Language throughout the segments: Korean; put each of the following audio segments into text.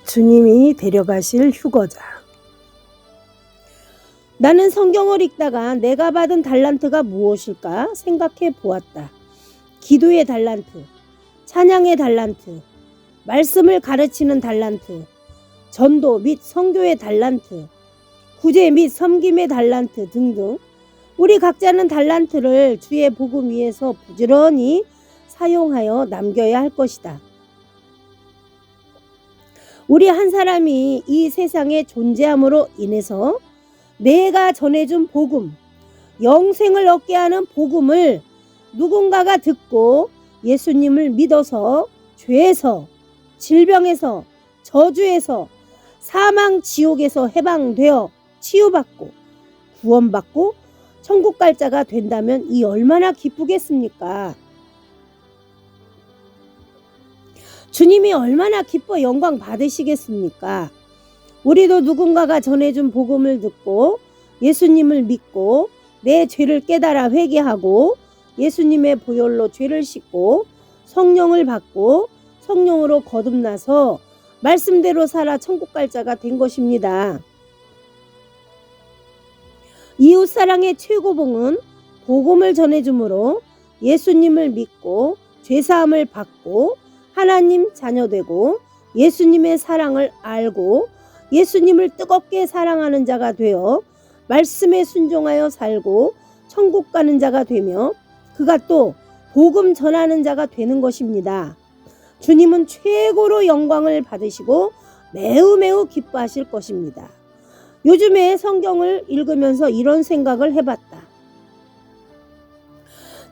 주님이 데려가실 휴거자. 나는 성경을 읽다가 내가 받은 달란트가 무엇일까 생각해 보았다. 기도의 달란트, 찬양의 달란트, 말씀을 가르치는 달란트, 전도 및 선교의 달란트, 구제 및 섬김의 달란트 등등 우리 각자는 달란트를 주의 복음 위에서 부지런히 사용하여 남겨야 할 것이다. 우리 한 사람이 이 세상에 존재함으로 인해서 내가 전해준 복음, 영생을 얻게 하는 복음을 누군가가 듣고 예수님을 믿어서 죄에서, 질병에서, 저주에서, 사망 지옥에서 해방되어 치유받고 구원받고 천국 갈 자가 된다면 이 얼마나 기쁘겠습니까? 주님이 얼마나 기뻐 영광 받으시겠습니까? 우리도 누군가가 전해준 복음을 듣고 예수님을 믿고 내 죄를 깨달아 회개하고 예수님의 보혈로 죄를 씻고 성령을 받고 성령으로 거듭나서 말씀대로 살아 천국 갈 자가 된 것입니다. 이웃사랑의 최고봉은 복음을 전해주므로 예수님을 믿고 죄사함을 받고 하나님 자녀되고 예수님의 사랑을 알고 예수님을 뜨겁게 사랑하는 자가 되어 말씀에 순종하여 살고 천국 가는 자가 되며 그가 또 복음 전하는 자가 되는 것입니다. 주님은 최고로 영광을 받으시고 매우 기뻐하실 것입니다. 요즘에 성경을 읽으면서 이런 생각을 해봤다.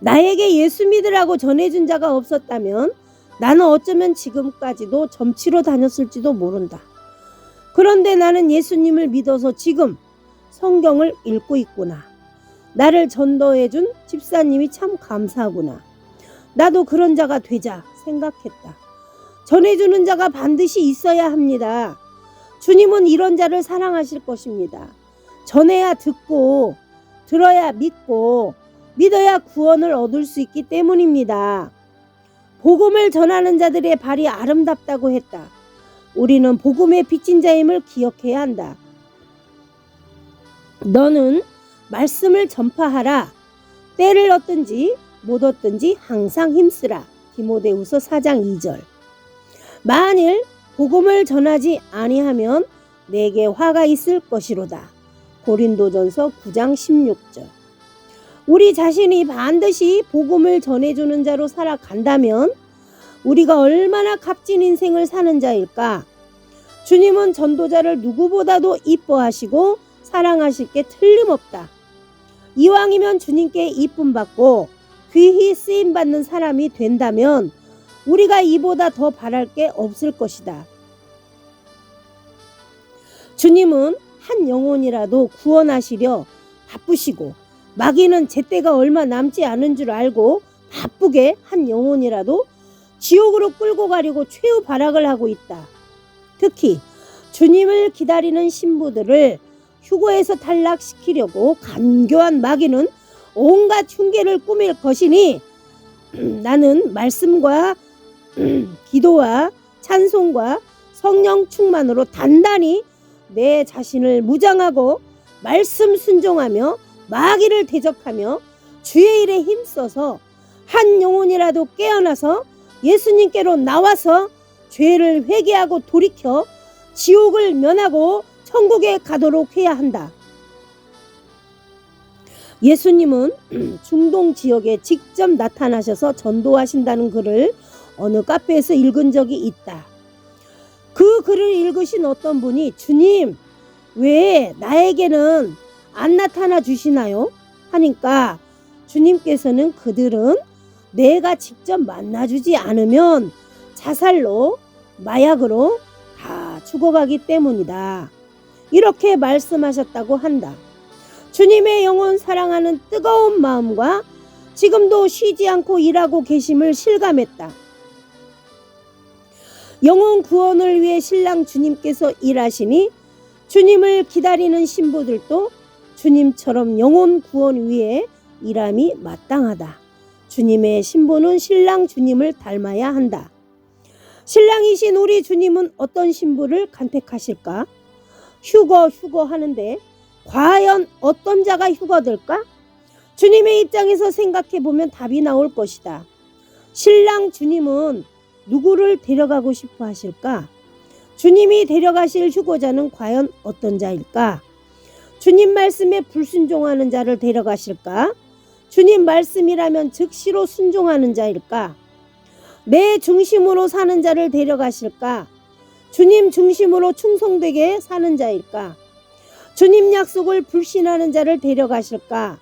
나에게 예수 믿으라고 전해준 자가 없었다면 나는 어쩌면 지금까지도 점치러 다녔을지도 모른다. 그런데 나는 예수님을 믿어서 지금 성경을 읽고 있구나. 나를 전도해준 집사님이 참 감사하구나. 나도 그런 자가 되자 생각했다. 전해주는 자가 반드시 있어야 합니다. 주님은 이런 자를 사랑하실 것입니다. 전해야 듣고 들어야 믿고 믿어야 구원을 얻을 수 있기 때문입니다. 복음을 전하는 자들의 발이 아름답다고 했다. 우리는 복음의 빚진 자임을 기억해야 한다. 너는 말씀을 전파하라. 때를 얻든지 못 얻든지 항상 힘쓰라. 디모데후서 4장 2절. 만일 복음을 전하지 아니하면 내게 화가 있을 것이로다. 고린도전서 9장 16절. 우리 자신이 반드시 복음을 전해주는 자로 살아간다면 우리가 얼마나 값진 인생을 사는 자일까? 주님은 전도자를 누구보다도 이뻐하시고 사랑하실 게 틀림없다. 이왕이면 주님께 이쁨 받고 귀히 쓰임 받는 사람이 된다면 우리가 이보다 더 바랄 게 없을 것이다. 주님은 한 영혼이라도 구원하시려 바쁘시고 마귀는 제때가 얼마 남지 않은 줄 알고 바쁘게 한 영혼이라도 지옥으로 끌고 가려고 최후 발악을 하고 있다. 특히 주님을 기다리는 신부들을 휴거에서 탈락시키려고 간교한 마귀는 온갖 흉계를 꾸밀 것이니 나는 말씀과 기도와 찬송과 성령 충만으로 단단히 내 자신을 무장하고 말씀 순종하며 마귀를 대적하며 주의 일에 힘써서 한 영혼이라도 깨어나서 예수님께로 나와서 죄를 회개하고 돌이켜 지옥을 면하고 천국에 가도록 해야 한다. 예수님은 중동 지역에 직접 나타나셔서 전도하신다는 글을 어느 카페에서 읽은 적이 있다. 그 글을 읽으신 어떤 분이 주님, 왜 나에게는 안 나타나 주시나요? 하니까 주님께서는 그들은 내가 직접 만나주지 않으면 자살로 마약으로 다 죽어가기 때문이다. 이렇게 말씀하셨다고 한다. 주님의 영혼 사랑하는 뜨거운 마음과 지금도 쉬지 않고 일하고 계심을 실감했다. 영혼 구원을 위해 신랑 주님께서 일하시니 주님을 기다리는 신부들도 주님처럼 영혼 구원 위해 일함이 마땅하다. 주님의 신부는 신랑 주님을 닮아야 한다. 신랑이신 우리 주님은 어떤 신부를 간택하실까? 휴거 하는데 과연 어떤 자가 휴거될까? 주님의 입장에서 생각해보면 답이 나올 것이다. 신랑 주님은 누구를 데려가고 싶어 하실까? 주님이 데려가실 휴거자는 과연 어떤 자일까? 주님 말씀에 불순종하는 자를 데려가실까? 주님 말씀이라면 즉시로 순종하는 자일까? 내 중심으로 사는 자를 데려가실까? 주님 중심으로 충성되게 사는 자일까? 주님 약속을 불신하는 자를 데려가실까?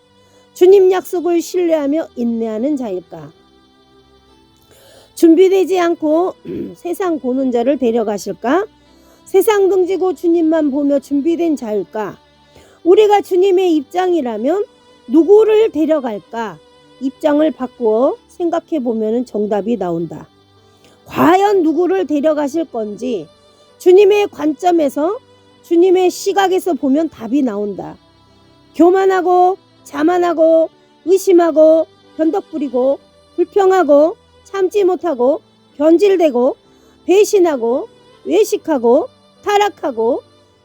주님 약속을 신뢰하며 인내하는 자일까? 준비되지 않고 세상 보는 자를 데려가실까? 세상 등지고 주님만 보며 준비된 자일까? 우리가 주님의 입장이라면 누구를 데려갈까? 입장을 바꾸어 생각해 보면 정답이 나온다. 과연 누구를 데려가실 건지 주님의 관점에서, 주님의 시각에서 보면 답이 나온다. 교만하고 자만하고 의심하고 변덕부리고 불평하고 참지 못하고 변질되고 배신하고 외식하고 타락하고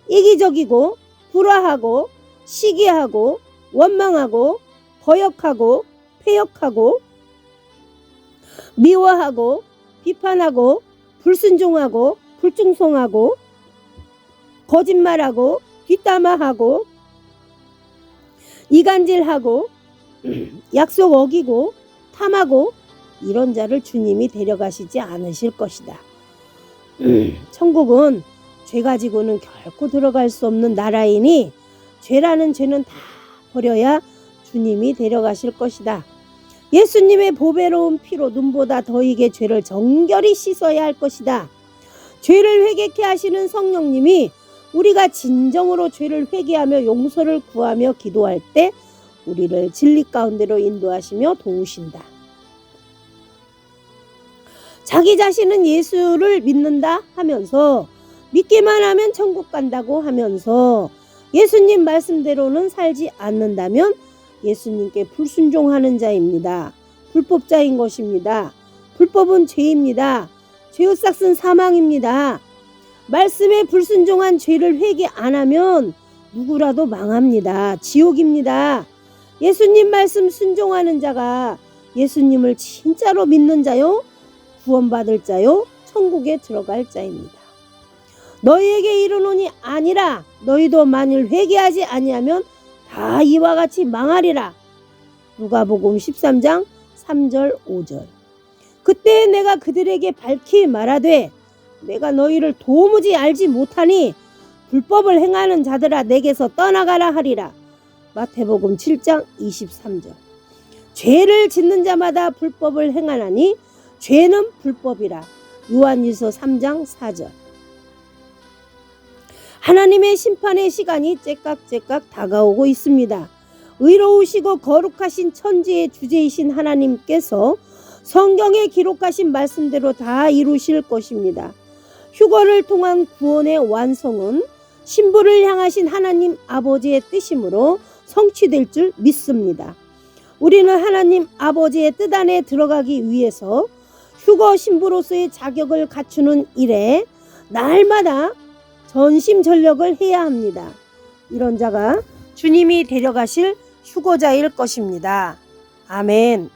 이기적이고 불화하고 시기하고 원망하고 거역하고 패역하고 미워하고 비판하고 불순종하고 불충성하고 거짓말하고 뒷담화하고 이간질하고 약속 어기고 탐하고 이런 자를 주님이 데려가시지 않으실 것이다. 천국은 죄 가지고는 결코 들어갈 수 없는 나라이니 죄라는 죄는 다 버려야 주님이 데려가실 것이다. 예수님의 보배로운 피로 눈보다 더이게 죄를 정결히 씻어야 할 것이다. 죄를 회개케 하시는 성령님이 우리가 진정으로 죄를 회개하며 용서를 구하며 기도할 때 우리를 진리 가운데로 인도하시며 도우신다. 자기 자신은 예수를 믿는다 하면서 믿기만 하면 천국 간다고 하면서 예수님 말씀대로는 살지 않는다면 예수님께 불순종하는 자입니다. 불법자인 것입니다. 불법은 죄입니다. 죄의 삭은 사망입니다. 말씀에 불순종한 죄를 회개 안 하면 누구라도 망합니다. 지옥입니다. 예수님 말씀 순종하는 자가 예수님을 진짜로 믿는 자요, 구원받을 자요, 천국에 들어갈 자입니다. 너희에게 이르노니 아니라 너희도 만일 회개하지 아니하면 다 이와 같이 망하리라. 누가복음 13장 3절 5절. 그때 내가 그들에게 밝히 말하되 내가 너희를 도무지 알지 못하니 불법을 행하는 자들아 내게서 떠나가라 하리라. 마태복음 7장 23절. 죄를 짓는 자마다 불법을 행하나니 죄는 불법이라. 요한일서 3장 4절. 하나님의 심판의 시간이 째깍째깍 다가오고 있습니다. 의로우시고 거룩하신 천지의 주제이신 하나님께서 성경에 기록하신 말씀대로 다 이루실 것입니다. 휴거를 통한 구원의 완성은 신부를 향하신 하나님 아버지의 뜻이므로 성취될 줄 믿습니다. 우리는 하나님 아버지의 뜻 안에 들어가기 위해서 휴거 신부로서의 자격을 갖추는 일에 날마다 전심전력을 해야 합니다. 이런 자가 주님이 데려가실 휴거자일 것입니다. 아멘.